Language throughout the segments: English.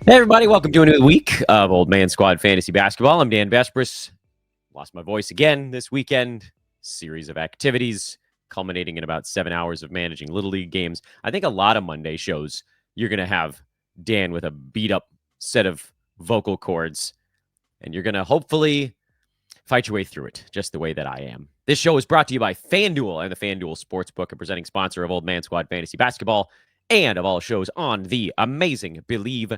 Hey, everybody. Welcome to a new week of Old Man Squad Fantasy Basketball. I'm Dan Vespris. Lost my voice again this weekend. Series of activities culminating in about 7 hours of managing Little League games. I think a lot of Monday shows, you're going to have Dan with a beat-up set of vocal cords, and you're going to hopefully fight your way through it just the way that I am. This show is brought to you by FanDuel and the FanDuel Sportsbook, a presenting sponsor of Old Man Squad Fantasy Basketball and of all shows on the amazing Believe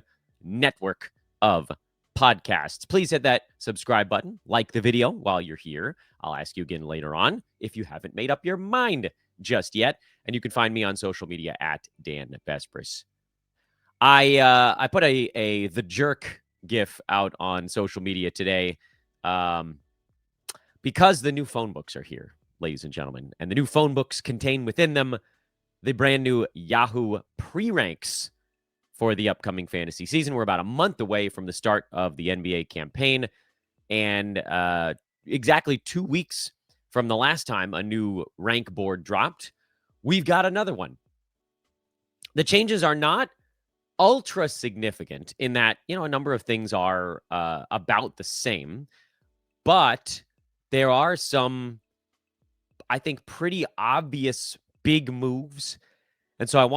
network of podcasts. Please hit that subscribe button, like the video while you're here. I'll ask you again later on if you haven't made up your mind just yet. And you can find me on social media at Dan Vespris. I put a The Jerk GIF out on social media today because the new phone books are here, ladies and gentlemen. And the new phone books contain within them the brand new Yahoo pre-ranks for the upcoming fantasy season. We're about a month away from the start of the NBA campaign, and exactly 2 weeks from the last time a new rank board dropped, we've got another one. The changes are not ultra significant in that, a number of things are about the same, but there are some, I think, pretty obvious big moves. And so I'd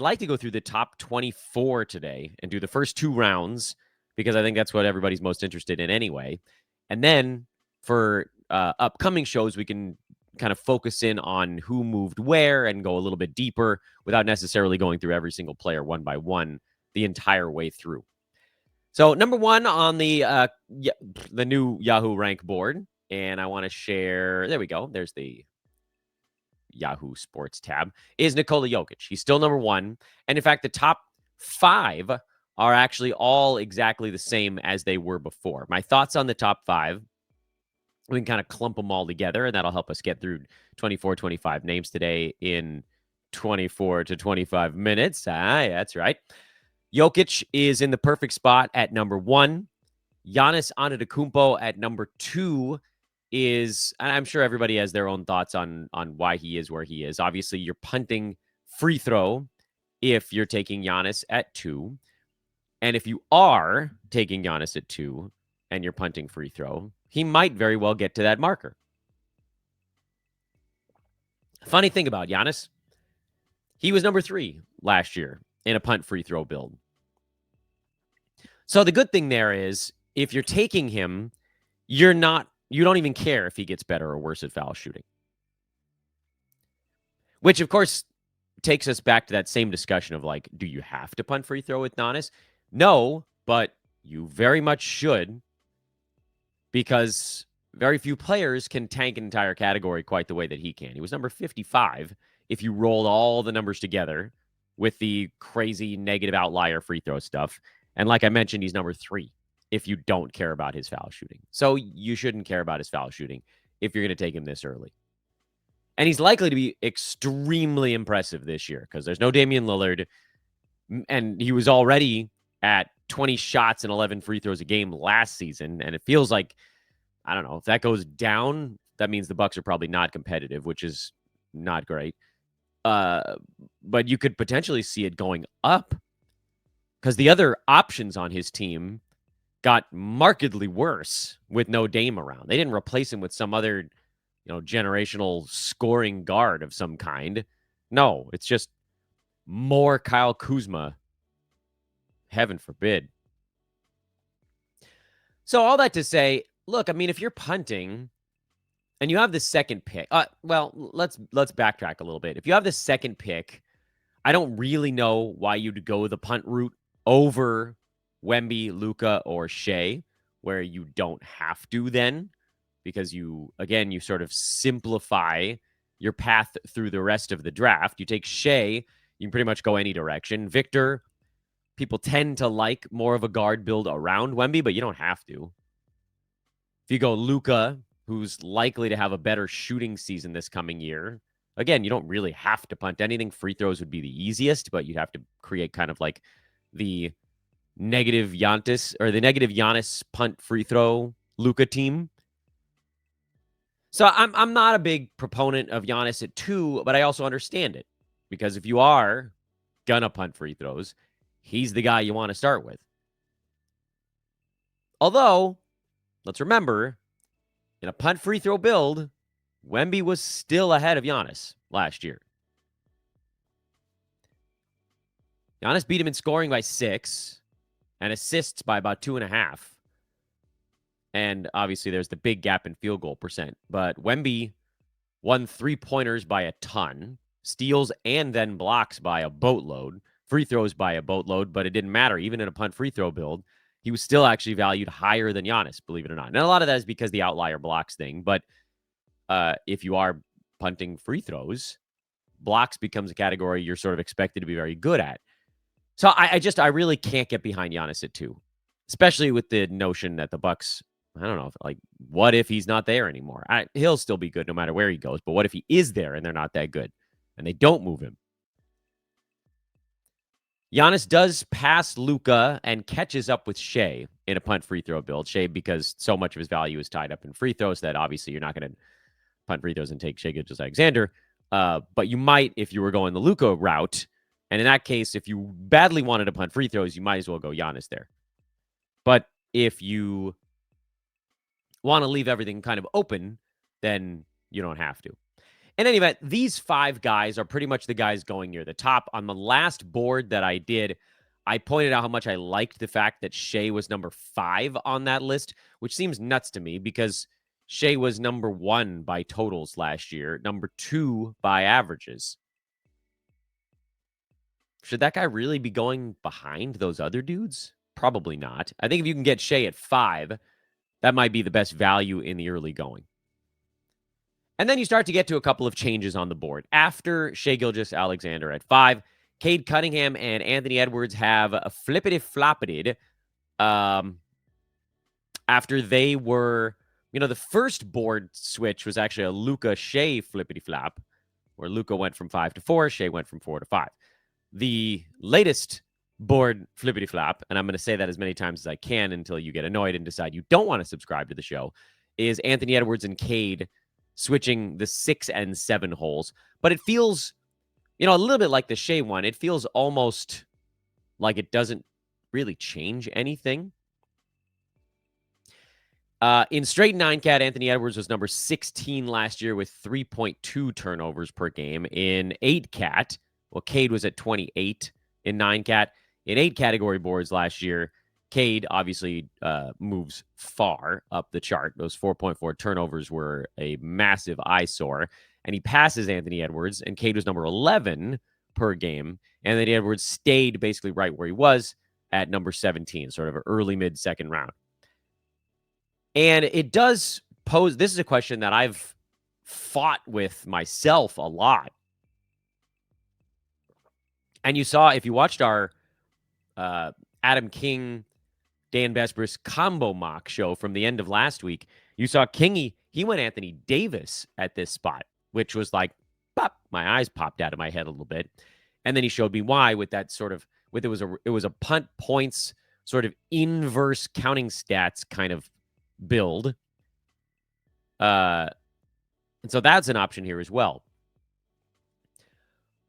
like to go through the top 24 today and do the first 2 rounds because I think that's what everybody's most interested in anyway. And then for upcoming shows, we can kind of focus in on who moved where and go a little bit deeper without necessarily going through every single player one by one the entire way through. So number 1 on the new Yahoo rank board, and I want to share, there we go. There's the Yahoo Sports tab, is Nikola Jokic. He's still number 1. And in fact, the top 5 are actually all exactly the same as they were before. My thoughts on the top 5, we can kind of clump them all together, and that'll help us get through 24, 25 names today in 24 to 25 minutes. Yeah, that's right. Jokic is in the perfect spot at number 1. Giannis Antetokounmpo at number 2 is, I'm sure everybody has their own thoughts on why he is where he is. Obviously, you're punting free throw if you're taking Giannis at 2. And if you are taking Giannis at 2 and you're punting free throw, he might very well get to that marker. Funny thing about Giannis, he was number 3 last year in a punt free throw build. So the good thing there is if you're taking him, you don't even care if he gets better or worse at foul shooting. Which, of course, takes us back to that same discussion of, like, do you have to punt free throw with Giannis? No, but you very much should, because very few players can tank an entire category quite the way that he can. He was number 55 if you rolled all the numbers together with the crazy negative outlier free throw stuff. And like I mentioned, he's number 3 if you don't care about his foul shooting. So you shouldn't care about his foul shooting if you're going to take him this early. And he's likely to be extremely impressive this year because there's no Damian Lillard. And he was already at 20 shots and 11 free throws a game last season. And it feels like, I don't know, if that goes down, that means the Bucks are probably not competitive, which is not great. But you could potentially see it going up because the other options on his team got markedly worse with no Dame around. They didn't replace him with some other, generational scoring guard of some kind. No, it's just more Kyle Kuzma. Heaven forbid. So all that to say, look, I mean, if you're punting and you have the second pick, let's backtrack a little bit. If you have the second pick, I don't really know why you'd go the punt route over Wemby, Luka, or Shea, where you don't have to then, because you sort of simplify your path through the rest of the draft. You take Shea, you can pretty much go any direction. Victor, people tend to like more of a guard build around Wemby, but you don't have to. If you go Luka, who's likely to have a better shooting season this coming year, again, you don't really have to punt anything. Free throws would be the easiest, but you'd have to create kind of like the negative Giannis punt free throw Luka team. So I'm not a big proponent of Giannis at 2, but I also understand it because if you are gonna punt free throws, he's the guy you want to start with. Although, let's remember, in a punt free throw build, Wemby was still ahead of Giannis last year. Giannis beat him in scoring by 6 and assists by about 2.5. And obviously, there's the big gap in field goal percent. But Wemby won 3-pointers by a ton, steals and then blocks by a boatload, free throws by a boatload, but it didn't matter. Even in a punt free throw build, he was still actually valued higher than Giannis, believe it or not. And a lot of that is because the outlier blocks thing. But if you are punting free throws, blocks becomes a category you're sort of expected to be very good at. So I really can't get behind Giannis at 2, especially with the notion that the Bucks, I don't know, like, what if he's not there anymore? He'll still be good no matter where he goes, but what if he is there and they're not that good and they don't move him? Giannis does pass Luka and catches up with Shea in a punt free throw build. Shea, because so much of his value is tied up in free throws that obviously you're not going to punt free throws and take Shea Gilgeous-Alexander. But you might if you were going the Luka route. And in that case, if you badly wanted to punt free throws, you might as well go Giannis there. But if you want to leave everything kind of open, then you don't have to. In any event, these 5 guys are pretty much the guys going near the top. On the last board that I did, I pointed out how much I liked the fact that Shea was number 5 on that list, which seems nuts to me because Shea was number 1 by totals last year, number 2 by averages. Should that guy really be going behind those other dudes? Probably not. I think if you can get Shea at 5, that might be the best value in the early going. And then you start to get to a couple of changes on the board. After Shea Gilgeous-Alexander at 5, Cade Cunningham and Anthony Edwards have flippity-floppited after they were, the first board switch was actually a Luka Shea flippity-flop, where Luka went from 5 to 4, Shea went from 4 to 5. The latest board flippity-flop, and I'm going to say that as many times as I can until you get annoyed and decide you don't want to subscribe to the show, is Anthony Edwards and Cade switching the 6 and 7 holes. But it feels, a little bit like the Shea one. It feels almost like it doesn't really change anything. In straight 9-cat, Anthony Edwards was number 16 last year with 3.2 turnovers per game. In 8-cat, Cade was at 28 in 9-cat. In 8 category boards last year, Cade obviously moves far up the chart. Those 4.4 turnovers were a massive eyesore. And he passes Anthony Edwards, and Cade was number 11 per game. Anthony Edwards stayed basically right where he was at number 17, sort of an early mid-second round. And it does pose, this is a question that I've fought with myself a lot. And you saw, if you watched our Adam King, Dan Besbris combo mock show from the end of last week, you saw Kingy, he went Anthony Davis at this spot, which was like, pop, my eyes popped out of my head a little bit. And then he showed me why with that sort of, it was a punt points sort of inverse counting stats kind of build. And so that's an option here as well.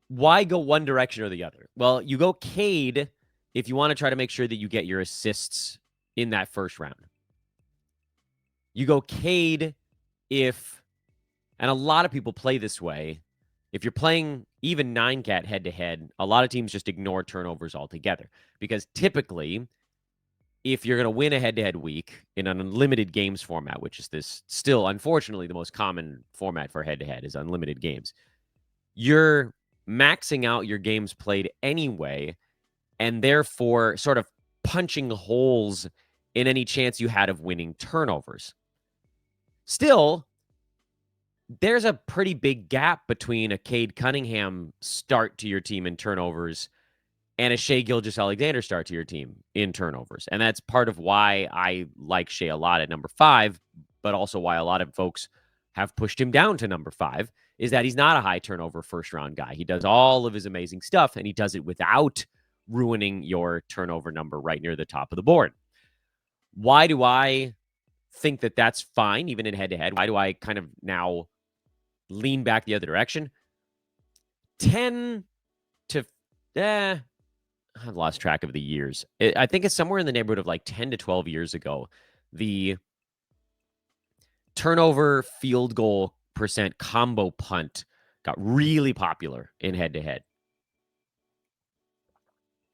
Why go one direction or the other? Well, you go Cade if you want to try to make sure that you get your assists in that first round. You go Cade if, and a lot of people play this way, if you're playing even 9-cat head-to-head, a lot of teams just ignore turnovers altogether. Because typically, if you're going to win a head-to-head week in an unlimited games format, which is this still, unfortunately, the most common format for head-to-head is unlimited games, you're maxing out your games played anyway, and therefore sort of punching holes in any chance you had of winning turnovers. Still, there's a pretty big gap between a Cade Cunningham start to your team in turnovers and a Shea Gilgeous-Alexander start to your team in turnovers. And that's part of why I like Shea a lot at number 5, but also why a lot of folks have pushed him down to number 5, is that he's not a high turnover first-round guy. He does all of his amazing stuff, and he does it without ruining your turnover number right near the top of the board. Why do I think that that's fine, even in head-to-head? Why do I kind of now lean back the other direction? 10 to I've lost track of the years. I think it's somewhere in the neighborhood of like 10 to 12 years ago. The turnover field goal percent combo punt got really popular in head to head,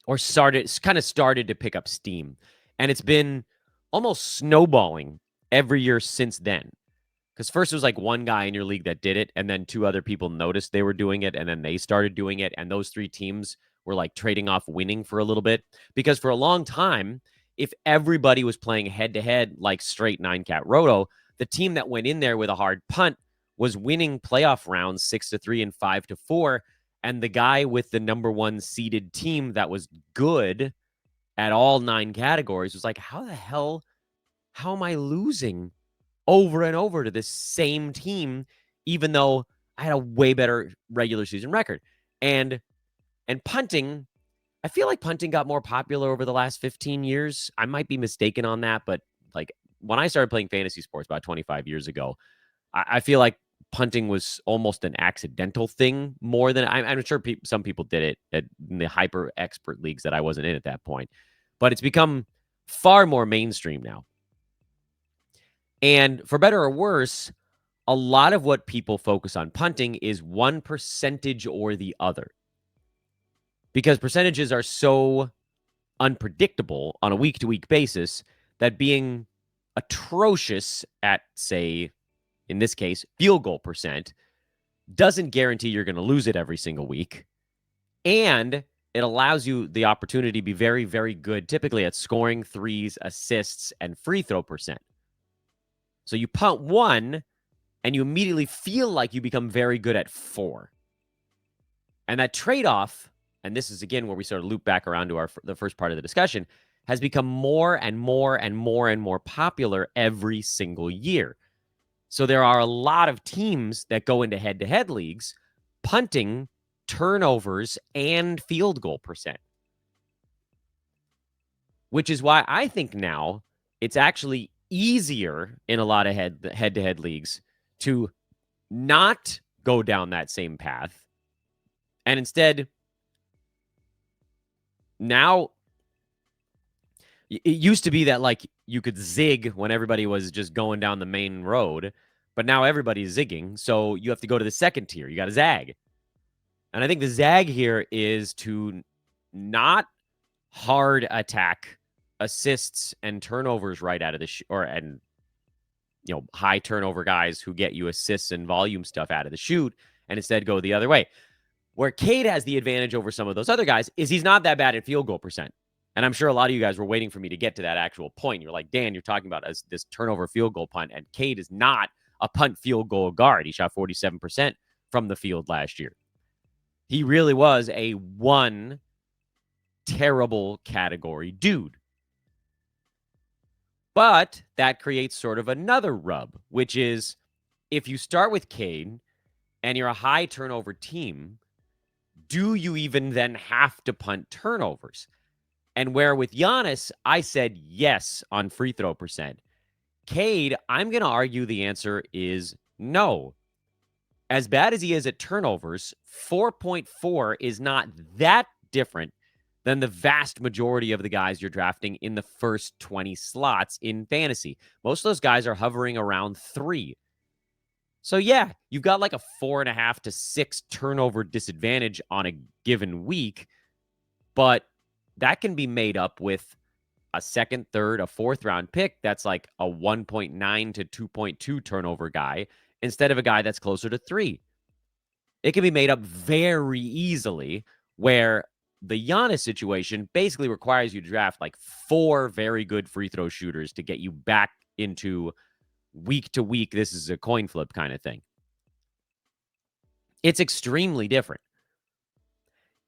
or started to pick up steam. And it's been almost snowballing every year since then. Because first it was like one guy in your league that did it, and then two other people noticed they were doing it, and then they started doing it. And those three teams were like trading off winning for a little bit. Because for a long time, if everybody was playing head to head like straight 9-cat roto, the team that went in there with a hard punt was winning playoff rounds 6-3 and 5-4. And the guy with the number one seeded team that was good at all 9 categories was like, how the hell, how am I losing over and over to this same team, even though I had a way better regular season record? And punting, I feel like punting got more popular over the last 15 years. I might be mistaken on that, but like when I started playing fantasy sports about 25 years ago, I feel like punting was almost an accidental thing more than I'm sure some people did it in the hyper expert leagues that I wasn't in at that point, but it's become far more mainstream now. And for better or worse, a lot of what people focus on punting is one percentage or the other, because percentages are so unpredictable on a week-to-week basis that being atrocious at, say, in this case, field goal percent, doesn't guarantee you're going to lose it every single week. And it allows you the opportunity to be very, very good, typically at scoring threes, assists, and free throw percent. So you punt one, and you immediately feel like you become very good at 4. And that trade-off, and this is, again, where we sort of loop back around to the first part of the discussion, has become more and more and more and more popular every single year. So there are a lot of teams that go into head-to-head leagues punting turnovers and field goal percent, which is why I think now it's actually easier in a lot of head-to-head leagues to not go down that same path. And instead, now, it used to be that like you could zig when everybody was just going down the main road, but now everybody's zigging. So you have to go to the second tier. You got to zag. And I think the zag here is to not hard attack assists and turnovers right out of the high turnover guys who get you assists and volume stuff out of the shoot, and instead go the other way. Where Cade has the advantage over some of those other guys is he's not that bad at field goal percent. And I'm sure a lot of you guys were waiting for me to get to that actual point. You're like, Dan, you're talking about this turnover field goal punt, and Cade is not a punt field goal guard. He shot 47% from the field last year. He really was a one terrible category dude. But that creates sort of another rub, which is if you start with Cade and you're a high turnover team, do you even then have to punt turnovers? And where with Giannis, I said yes on free throw percent. Cade, I'm going to argue the answer is no. As bad as he is at turnovers, 4.4 is not that different than the vast majority of the guys you're drafting in the first 20 slots in fantasy. Most of those guys are hovering around 3. So yeah, you've got like a 4.5 to 6 turnover disadvantage on a given week, but that can be made up with a second, third, a fourth round pick that's like a 1.9 to 2.2 turnover guy instead of a guy that's closer to 3. It can be made up very easily, where the Giannis situation basically requires you to draft like 4 very good free throw shooters to get you back into week to week. This is a coin flip kind of thing. It's extremely different.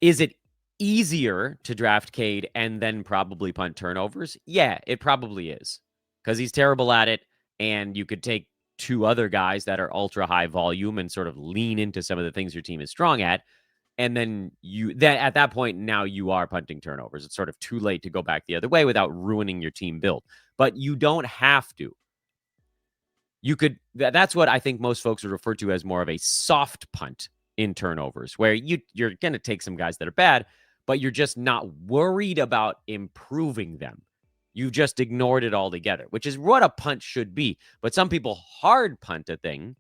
Is it easier to draft Cade and then probably punt turnovers? Yeah, it probably is, because he's terrible at it, and you could take 2 other guys that are ultra high volume and sort of lean into some of the things your team is strong at. And then at that point, now you are punting turnovers. It's sort of too late to go back the other way without ruining your team build. But you don't have to. You could, that's what I think most folks would refer to as more of a soft punt in turnovers, where you're going to take some guys that are bad, but you're just not worried about improving them. You've just ignored it altogether, which is what a punt should be. But some people hard punt a thing.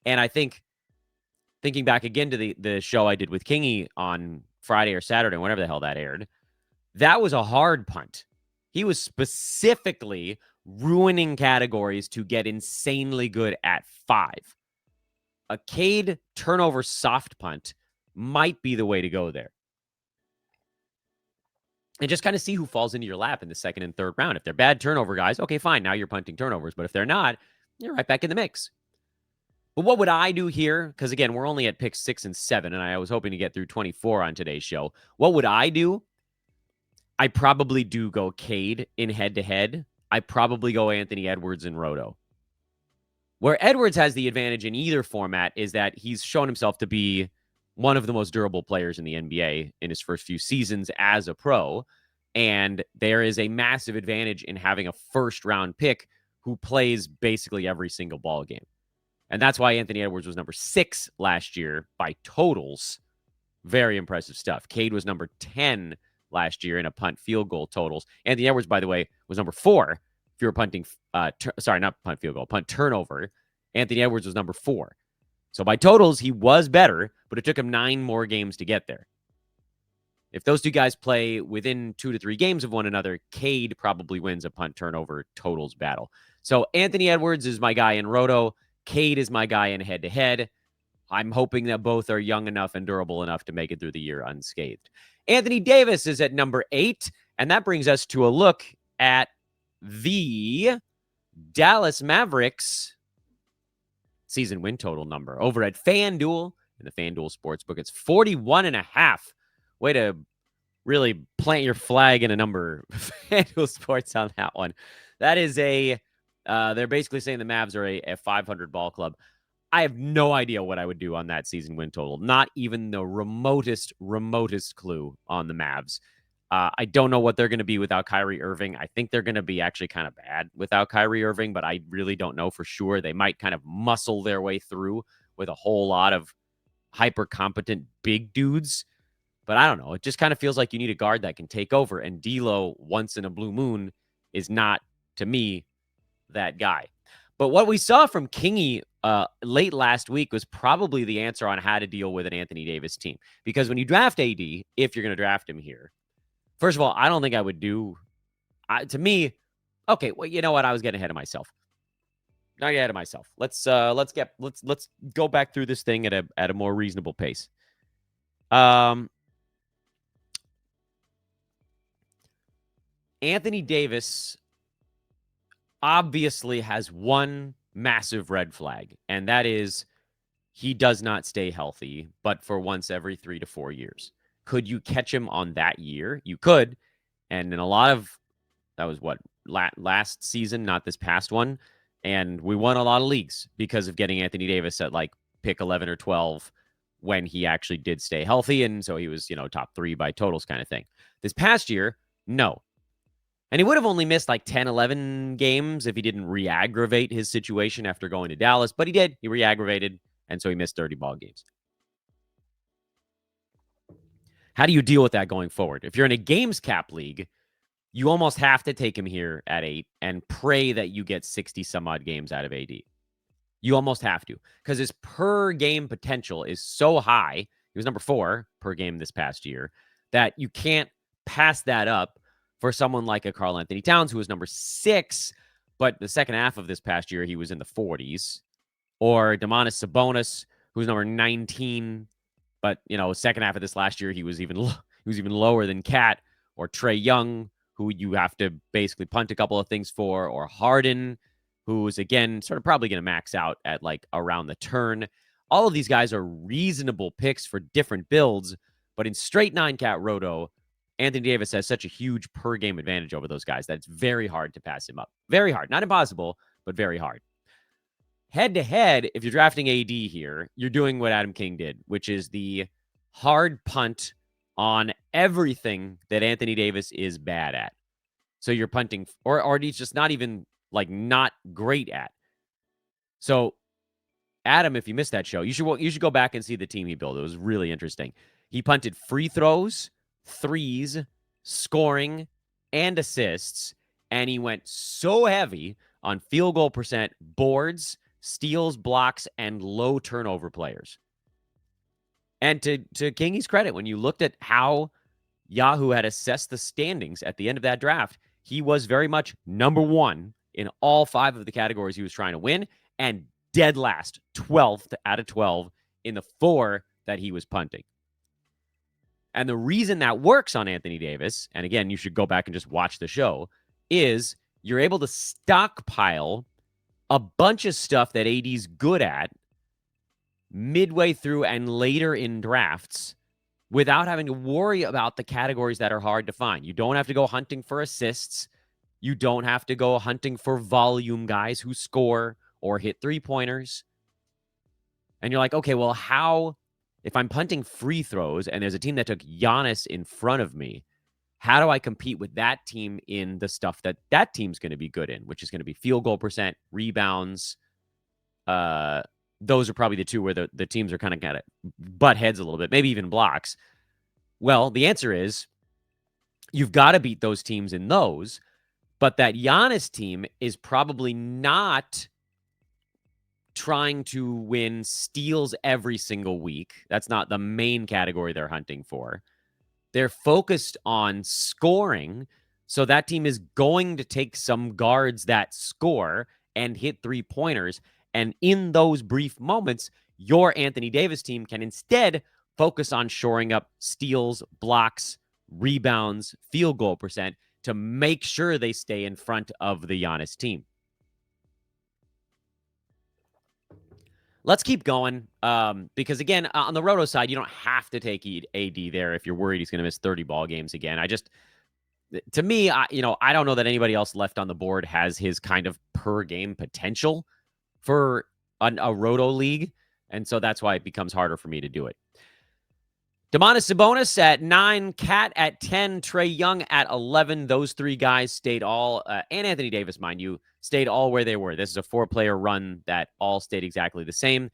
And I think, thinking back again to the show I did with Kingy on Friday or Saturday, whenever the hell that aired, that was a hard punt. He was specifically ruining categories to get insanely good at 5. A Cade turnover soft punt might be the way to go there. And just kind of see who falls into your lap in the second and third round. If they're bad turnover guys, okay, fine. Now you're punting turnovers. But if they're not, you're right back in the mix. But what would I do here? Because again, we're only at picks 6 and 7, and I was hoping to get through 24 on today's show. What would I do? I probably do go Cade in head-to-head. I probably go Anthony Edwards in Roto. Where Edwards has the advantage in either format is that he's shown himself to be one of the most durable players in the NBA in his first few seasons as a pro. And there is a massive advantage in having a first-round pick who plays basically every single ball game. And that's why Anthony Edwards was number 6 last year by totals. Very impressive stuff. Cade was number 10 last year in a punt field goal totals. Anthony Edwards, by the way, was number 4 if you were punting, not punt field goal, punt turnover. Anthony Edwards was number 4. So by totals, he was better, but it took him 9 more games to get there. If those two guys play within 2 to 3 games of one another, Cade probably wins a punt turnover totals battle. So Anthony Edwards is my guy in Roto. Cade is my guy in head-to-head. I'm hoping that both are young enough and durable enough to make it through the year unscathed. Anthony Davis is at number 8, and that brings us to a look at the Dallas Mavericks season win total number over at FanDuel in the FanDuel Sportsbook. It's 41.5. Way to really plant your flag in a number. FanDuel Sports on that one. That is they're basically saying the Mavs are a 500 ball club. I have no idea what I would do on that season win total. Not even the remotest clue on the Mavs. I don't know what they're going to be without Kyrie Irving. I think they're going to be actually kind of bad without Kyrie Irving, but I really don't know for sure. They might kind of muscle their way through with a whole lot of hyper competent big dudes. But I don't know. It just kind of feels like you need a guard that can take over. And D'Lo, once in a blue moon, is not, to me, that guy. But what we saw from Kingy late last week was probably the answer on how to deal with an Anthony Davis team. Because when you draft AD, if you're going to draft him here, first of all, I don't think I would do. To me, okay. Well, you know what? I was getting ahead of myself. Not get ahead of myself. Let's go back through this thing at a more reasonable pace. Anthony Davis obviously has one massive red flag, and that is he does not stay healthy, but for once every 3 to 4 years. Could you catch him on that year? You could. And in a lot of, that was what, last season, not this past one. And we won a lot of leagues because of getting Anthony Davis at like pick 11 or 12 when he actually did stay healthy. And so he was, top 3 by totals kind of thing. This past year, no. And he would have only missed like 10, 11 games if he didn't re-aggravate his situation after going to Dallas. But he did. He re-aggravated, and so he missed 30 ball games. How do you deal with that going forward? If you're in a games cap league, you almost have to take him here at 8 and pray that you get 60 some odd games out of AD. You almost have to, because his per game potential is so high. He was number 4 per game this past year, that you can't pass that up for someone like a Karl Anthony Towns, who was number 6, but the second half of this past year, he was in the 40s. Or Domantas Sabonis, who's number 19, but, second half of this last year, he was even lower than Cat. Or Trae Young, who you have to basically punt a couple of things for. Or Harden, who's, again, sort of probably going to max out at, like, around the turn. All of these guys are reasonable picks for different builds, but in straight 9-cat Roto, Anthony Davis has such a huge per game advantage over those guys that it's very hard to pass him up. Very hard. Not impossible, but very hard. Head to head, if you're drafting AD here, you're doing what Adam King did, which is the hard punt on everything that Anthony Davis is bad at. So you're punting, or he's just not even like not great at. So Adam, if you missed that show, you should go back and see the team he built. It was really interesting. He punted free throws, threes, scoring, and assists. And he went so heavy on field goal percent, boards, steals, blocks, and low turnover players. And to Kingy's credit, when you looked at how Yahoo had assessed the standings at the end of that draft, he was very much number one in all 5 of the categories he was trying to win, and dead last, 12th out of 12 in the 4 that he was punting. And the reason that works on Anthony Davis, and again, you should go back and just watch the show, is you're able to stockpile a bunch of stuff that AD's good at midway through and later in drafts without having to worry about the categories that are hard to find. You don't have to go hunting for assists. You don't have to go hunting for volume guys who score or hit three-pointers. And you're like, okay, well, how, if I'm punting free throws and there's a team that took Giannis in front of me, how do I compete with that team in the stuff that that team's going to be good in, which is going to be field goal percent, rebounds. Those are probably the 2 where the teams are kind of butt heads a little bit, maybe even blocks. Well, the answer is you've got to beat those teams in those, but that Giannis team is probably not trying to win steals every single week. That's not the main category they're hunting for. They're focused on scoring, so that team is going to take some guards that score and hit three-pointers. And in those brief moments, your Anthony Davis team can instead focus on shoring up steals, blocks, rebounds, field goal percent to make sure they stay in front of the Giannis team. Let's keep going because, again, on the Roto side, you don't have to take AD there if you're worried he's going to miss 30 ball games again. To me, I don't know that anybody else left on the board has his kind of per-game potential for a Roto league, and so that's why it becomes harder for me to do it. Domantas Sabonis at 9, Cat at 10, Trae Young at 11. Those 3 guys stayed all, and Anthony Davis, mind you, stayed all where they were. This is a 4-player run that all stayed exactly the same.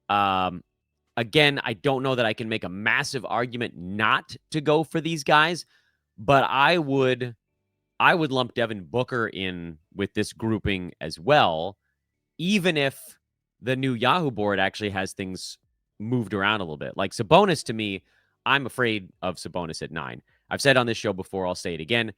Again, I don't know that I can make a massive argument not to go for these guys, but I would lump Devin Booker in with this grouping as well, even if the new Yahoo board actually has things moved around a little bit. Like Sabonis, to me, I'm afraid of Sabonis at 9. I've said on this show before, I'll say it again.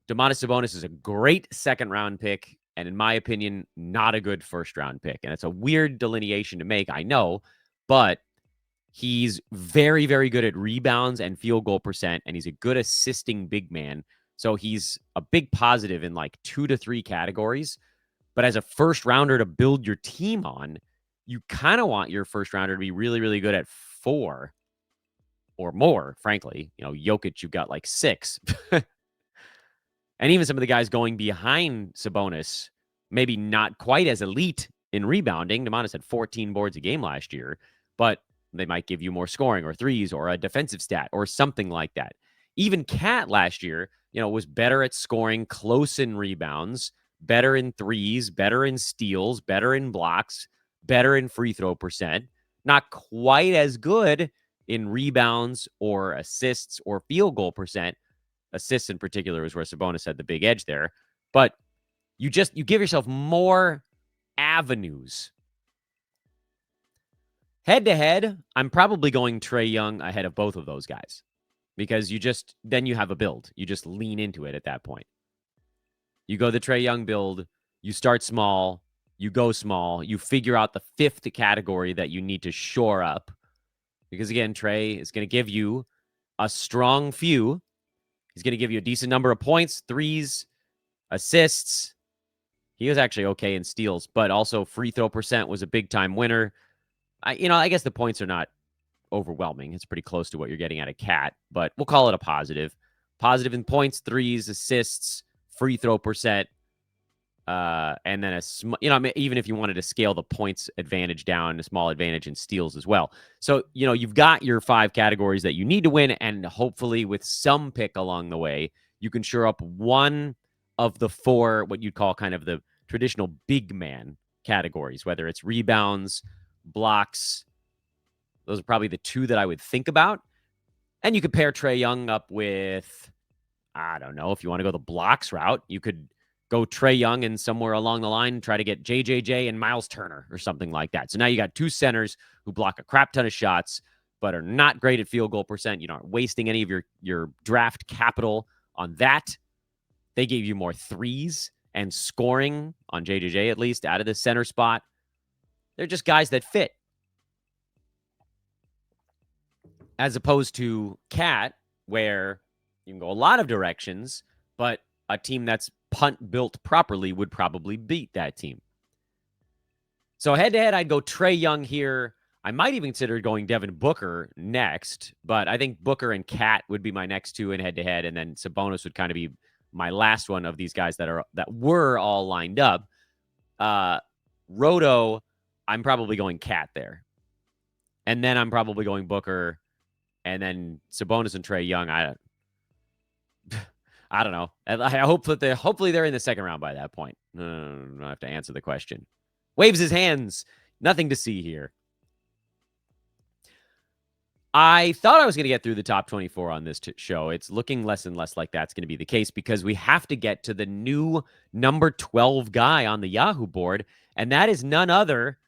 Domantas Sabonis is a great second-round pick, and in my opinion, not a good first-round pick. And it's a weird delineation to make, I know, but he's very, very good at rebounds and field goal percent, and he's a good assisting big man. So he's a big positive in like 2 to 3 categories. But as a first-rounder to build your team on, you kind of want your first-rounder to be really, really good at 4 or more, frankly. Jokic, you've got like 6. And even some of the guys going behind Sabonis, maybe not quite as elite in rebounding. Domantas had 14 boards a game last year, but they might give you more scoring or threes or a defensive stat or something like that. Even Cat last year, was better at scoring, close in rebounds, better in threes, better in steals, better in blocks, better in free throw percent. Not quite as good in rebounds or assists or field goal percent. Assists in particular is where Sabonis had the big edge there. But you give yourself more avenues. Head-to-head, I'm probably going Trae Young ahead of both of those guys because then you have a build. You just lean into it at that point. You go the Trae Young build, you start small, you go small, you figure out the 5th category that you need to shore up. Because, again, Trae is going to give you a strong few. He's going to give you a decent number of points, threes, assists. He was actually okay in steals, but also free throw percent was a big-time winner. I guess the points are not overwhelming. It's pretty close to what you're getting out of Cat, but we'll call it a positive. Positive in points, threes, assists, free throw percent, and then even if you wanted to scale the points advantage down, a small advantage in steals as well. So, you've got your 5 categories that you need to win, and hopefully with some pick along the way, you can shore up one of the 4, what you'd call kind of the traditional big man categories, whether it's rebounds, blocks. Those are probably the 2 that I would think about. And you could pair Trae Young up with, I don't know, if you want to go the blocks route, you could go Trae Young and somewhere along the line try to get JJJ and Miles Turner or something like that. So now you got two centers who block a crap ton of shots, but are not great at field goal percent. You're not wasting any of your draft capital on that. They gave you more threes and scoring on JJJ, at least, out of the center spot. They're just guys that fit. As opposed to Cat, where you can go a lot of directions, but a team that's punt built properly would probably beat that team. So head-to-head, I'd go Trae Young here. I might even consider going Devin Booker next, but I think Booker and Cat would be my next two in head-to-head, and then Sabonis would kind of be my last one of these guys that were all lined up. Roto, I'm probably going Cat there. And then I'm probably going Booker, and then Sabonis and Trae Young. I don't know. I hope that hopefully they're in the second round by that point. I don't have to answer the question. Waves his hands. Nothing to see here. I thought I was going to get through the top 24 on this show. It's looking less and less like that's going to be the case because we have to get to the new number 12 guy on the Yahoo board, and that is none other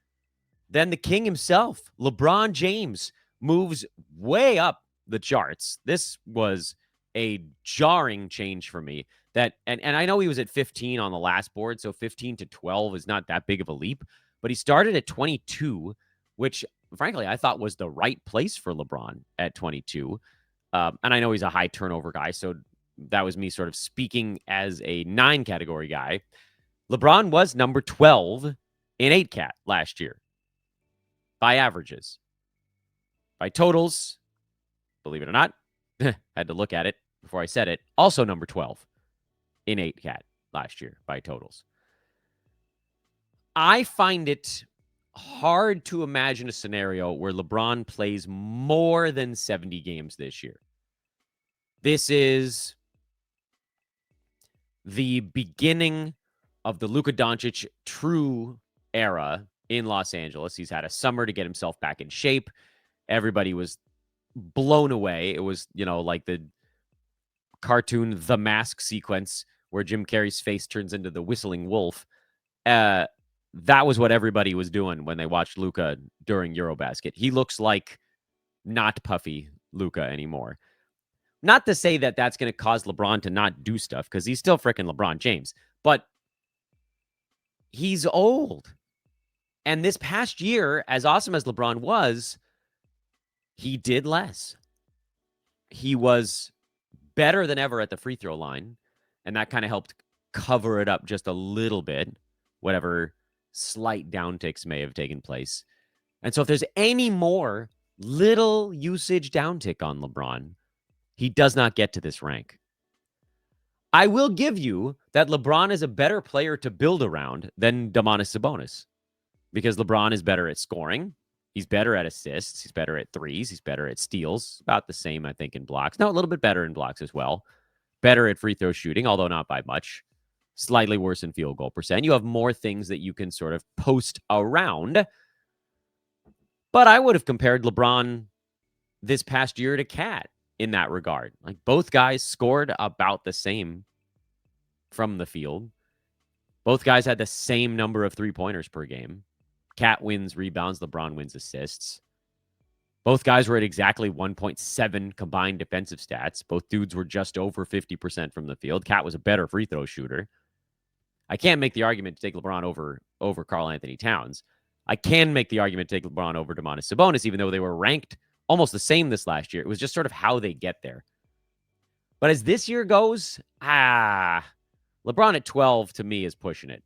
than the king himself. LeBron James moves way up the charts. This was a jarring change for me. And I know he was at 15 on the last board, so 15 to 12 is not that big of a leap, but he started at 22, which frankly I thought was the right place for LeBron at 22. And I know he's a high turnover guy, so that was me sort of speaking as a 9 category guy. LeBron was number 12 in 8 cat last year by averages. By totals, believe it or not, had to look at it before I said it, also number 12 in 8 cat last year by totals. I find it hard to imagine a scenario where LeBron plays more than 70 games this year. This is the beginning of the Luka Doncic true era in Los Angeles. He's had a summer to get himself back in shape. Everybody was blown away. It was, like the cartoon The Mask sequence where Jim Carrey's face turns into the whistling wolf. That was what everybody was doing when they watched Luka during Eurobasket. He looks like not puffy Luka anymore. Not to say that that's going to cause LeBron to not do stuff, because he's still freaking LeBron James, but he's old. And this past year, as awesome as LeBron was, he did less. He was better than ever at the free throw line, and that kind of helped cover it up just a little bit, whatever slight downticks may have taken place. And so if there's any more little usage downtick on LeBron, he does not get to this rank. I will give you that LeBron is a better player to build around than Domantas Sabonis, because LeBron is better at scoring. He's better at assists. He's better at threes. He's better at steals. About the same, I think, in blocks. No, a little bit better in blocks as well. Better at free throw shooting, although not by much. Slightly worse in field goal percent. You have more things that you can sort of post around. But I would have compared LeBron this past year to Cat in that regard. Like, both guys scored about the same from the field. Both guys had the same number of three-pointers per game. Cat wins rebounds, LeBron wins assists. Both guys were at exactly 1.7 combined defensive stats. Both dudes were just over 50% from the field. Cat was a better free throw shooter. I can't make the argument to take LeBron over Karl Anthony Towns. I can make the argument to take LeBron over Domantas Sabonis, even though they were ranked almost the same this last year. It was just sort of how they get there. But as this year goes, LeBron at 12 to me is pushing it.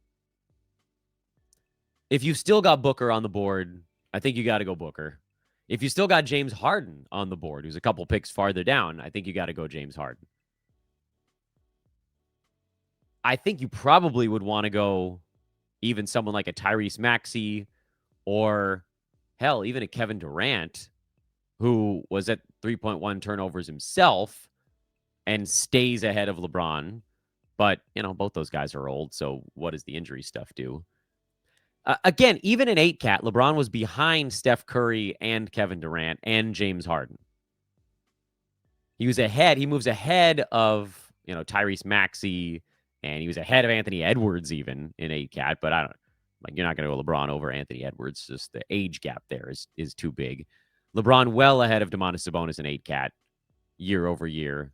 If you've still got Booker on the board, I think you got to go Booker. If you still got James Harden on the board, who's a couple picks farther down, I think you got to go James Harden. I think you probably would want to go even someone like a Tyrese Maxey, or hell, even a Kevin Durant, who was at 3.1 turnovers himself and stays ahead of LeBron. But, both those guys are old, so what does the injury stuff do? Again, even in 8 cat, LeBron was behind Steph Curry and Kevin Durant and James Harden. He was ahead. He moves ahead of, Tyrese Maxey, and he was ahead of Anthony Edwards even in 8-cat, but I don't like you're not going to go LeBron over Anthony Edwards. Just the age gap there is too big. LeBron well ahead of Domantas Sabonis in 8-cat year over year.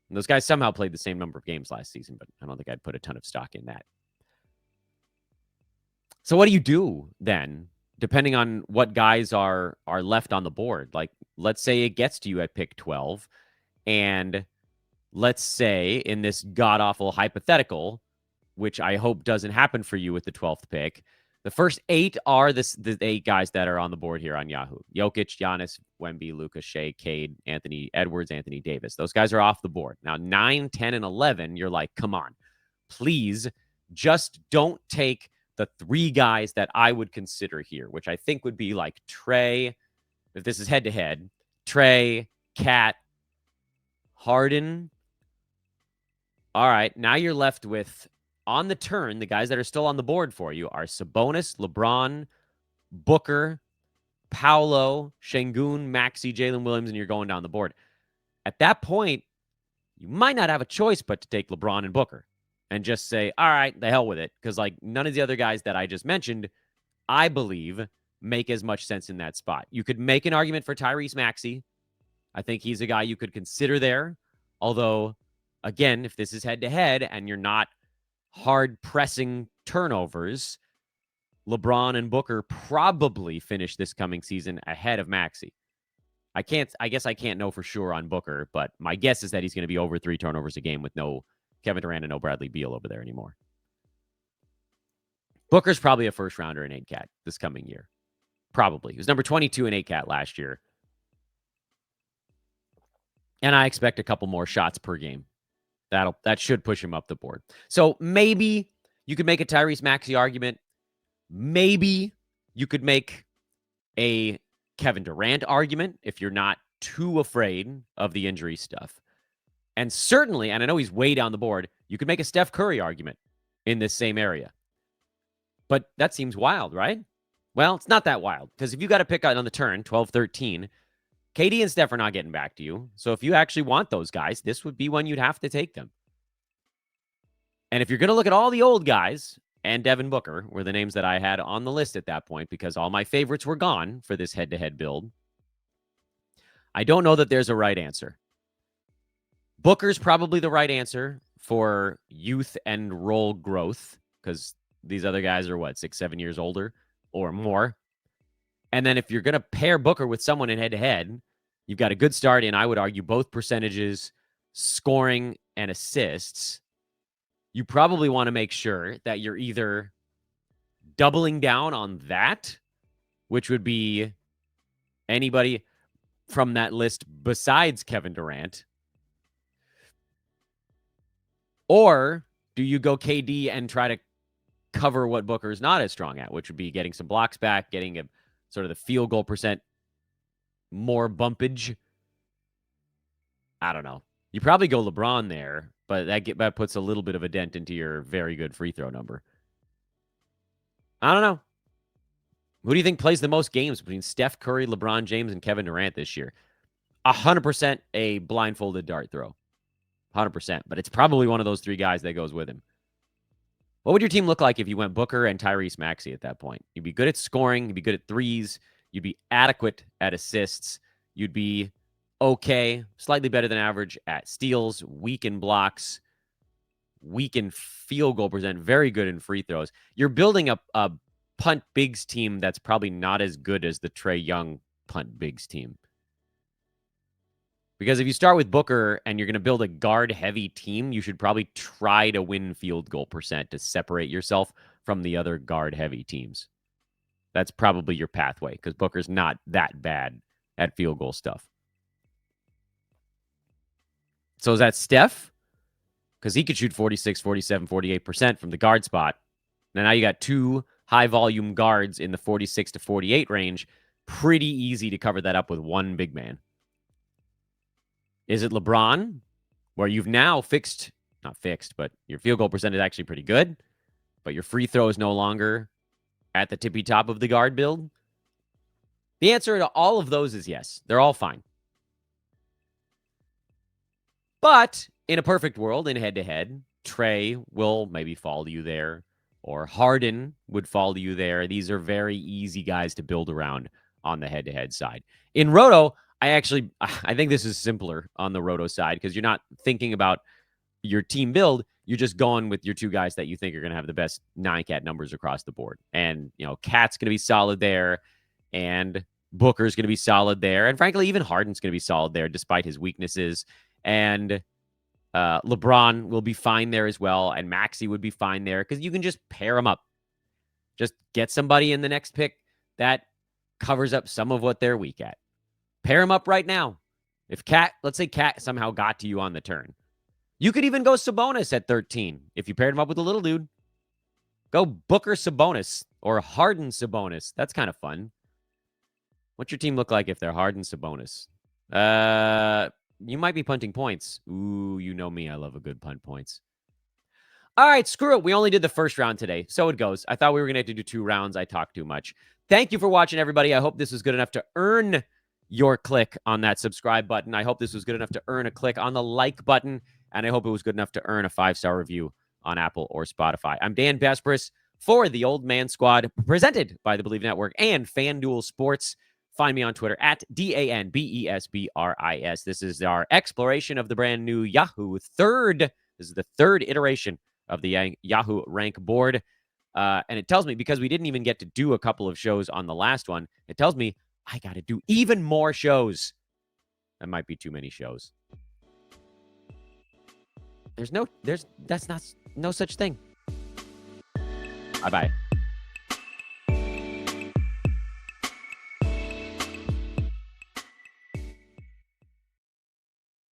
And those guys somehow played the same number of games last season, but I don't think I'd put a ton of stock in that. So what do you do then, depending on what guys are left on the board? Like, let's say it gets to you at pick 12, and let's say in this god-awful hypothetical, which I hope doesn't happen for you with the 12th pick, the first 8 are the 8 guys that are on the board here on Yahoo. Jokic, Giannis, Wemby, Luka, Shea, Cade, Anthony Edwards, Anthony Davis. Those guys are off the board. Now, 9, 10, and 11, you're like, come on. Please just don't take the 3 guys that I would consider here, which I think would be like Trey, if this is head-to-head, Trey, Cat, Harden. All right, now you're left with, on the turn, the guys that are still on the board for you are Sabonis, LeBron, Booker, Paolo, Şengün, Maxey, Jalen Williams, and you're going down the board. At that point, you might not have a choice but to take LeBron and Booker and just say, all right, the hell with it. Because none of the other guys that I just mentioned, I believe, make as much sense in that spot. You could make an argument for Tyrese Maxey. I think he's a guy you could consider there. Although, again, if this is head-to-head and you're not hard-pressing turnovers, LeBron and Booker probably finish this coming season ahead of Maxey. I guess I can't know for sure on Booker, but my guess is that he's going to be over 3 turnovers a game with no Kevin Durant and no Bradley Beal over there anymore. Booker's probably a first-rounder in 8-cat this coming year. Probably. He was number 22 in 8-cat last year. And I expect a couple more shots per game. That should push him up the board. So maybe you could make a Tyrese Maxey argument. Maybe you could make a Kevin Durant argument if you're not too afraid of the injury stuff. And certainly, and I know he's way down the board, you could make a Steph Curry argument in this same area. But that seems wild, right? Well, it's not that wild, because if you got to pick on the turn, 12, 13, KD and Steph are not getting back to you. So if you actually want those guys, this would be when you'd have to take them. And if you're going to look at all the old guys, and Devin Booker were the names that I had on the list at that point because all my favorites were gone for this head-to-head build, I don't know that there's a right answer. Booker's probably the right answer for youth and role growth because these other guys are, 6, 7 years older or more. And then if you're going to pair Booker with someone in head-to-head, you've got a good start in, I would argue, both percentages, scoring, and assists. You probably want to make sure that you're either doubling down on that, which would be anybody from that list besides Kevin Durant, or do you go KD and try to cover what Booker is not as strong at, which would be getting some blocks back, getting a sort of the field goal percent more bumpage? I don't know. You probably go LeBron there, but that puts a little bit of a dent into your very good free throw number. I don't know. Who do you think plays the most games between Steph Curry, LeBron James, and Kevin Durant this year? 100% a blindfolded dart throw. 100%. But it's probably one of those 3 guys that goes with him. What would your team look like if you went Booker and Tyrese Maxey at that point? You'd be good at scoring. You'd be good at threes. You'd be adequate at assists. You'd be okay, slightly better than average at steals, weak in blocks, weak in field goal percent, very good in free throws. You're building a punt bigs team that's probably not as good as the Trae Young punt bigs team. Because if you start with Booker and you're going to build a guard-heavy team, you should probably try to win field goal percent to separate yourself from the other guard-heavy teams. That's probably your pathway because Booker's not that bad at field goal stuff. So is that Steph? Because he could shoot 46, 47, 48% from the guard spot. Now you got 2 high-volume guards in the 46 to 48 range. Pretty easy to cover that up with 1 big man. Is it LeBron, where you've now not fixed, but your field goal percent is actually pretty good, but your free throw is no longer at the tippy top of the guard build? The answer to all of those is yes. They're all fine. But in a perfect world, in head-to-head, Trey will maybe fall to you there, or Harden would fall to you there. These are very easy guys to build around on the head-to-head side. In Roto, I think this is simpler on the Roto side because you're not thinking about your team build. You're just going with your two guys that you think are going to have the best 9-cat numbers across the board. And, Cat's going to be solid there, and Booker's going to be solid there. And frankly, even Harden's going to be solid there despite his weaknesses. And LeBron will be fine there as well. And Maxey would be fine there because you can just pair them up. Just get somebody in the next pick that covers up some of what they're weak at. Pair them up right now. If let's say Cat somehow got to you on the turn, you could even go Sabonis at 13 if you paired him up with a little dude. Go Booker Sabonis or Harden Sabonis. That's kind of fun. What's your team look like if they're Harden Sabonis? You might be punting points. Ooh, you know me. I love a good punt points. All right, screw it. We only did the first round today. So it goes. I thought we were going to have to do 2 rounds. I talked too much. Thank you for watching, everybody. I hope this was good enough to earn your click on that subscribe button. I hope this was good enough to earn a click on the like button. And I hope it was good enough to earn a 5-star review on Apple or Spotify. I'm Dan Besbris for the Old Man Squad, presented by the Believe Network and FanDuel Sports. Find me on Twitter at DANBESBRIS. This is our exploration of the brand new Yahoo This is the 3rd iteration of the Yahoo rank board. And it tells me, because we didn't even get to do a couple of shows on the last one, it tells me I got to do even more shows. That might be too many shows. That's no such thing. Bye-bye.